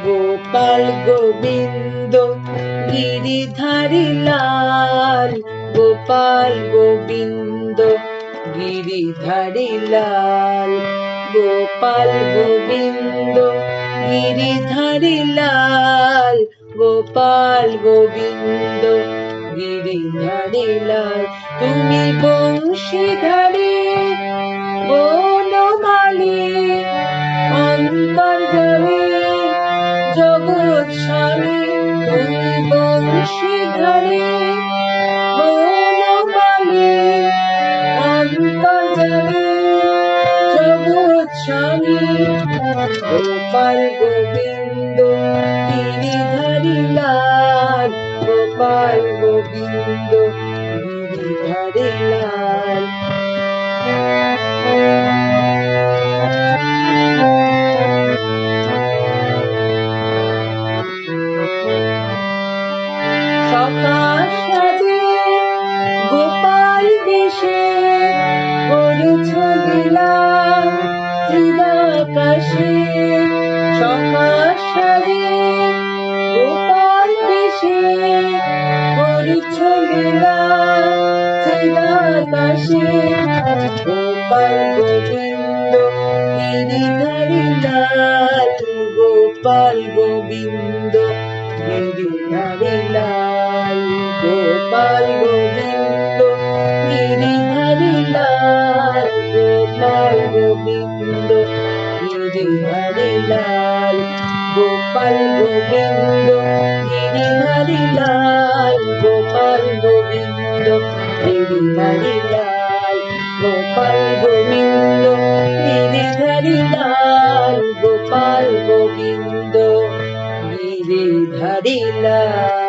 গোপাল গোবিন্দ গিরিধারী লাল, গোপাল গোবিন্দ গিরিধারী লাল, গোপাল গোবিন্দ গিরিধারী লাল, গোপাল গোবিন্দ গিরিধারী লাল। তুমি বংশীধারী বনমালী, অন্তর্যামী জগৎ স্বামী। তুমি বংশীধারী বনমালী, অন্তর্যামী জগৎ স্বামী। গোপাল গোবিন্দ গিরিধারী লাল, গোপাল গোবিন্দ গিরিধারী লাল। সখা সাজে গোপাল বেশে করেছ লীলা চিদাকাশে, সখা সাজে গোপাল বেশে করেছ লীলা চিদাকাশে। গোপাল গোবিন্দ গিরিধারী লাল, গোপাল গোবিন্দ গিরিধারী লাল, গোপাল গোবিন্দ গিরিধারী লাল, গোপাল গোবিন্দ গিরিধারী লাল, গোপাল গোবিন্দ গিরিধারী লাল, গোপাল গোবিন্দ গিরিধারী লাল, গোপাল গোবিন্দ গিরিধারী লাল, গোপাল গোবিন্দ গিরিধারী লাল।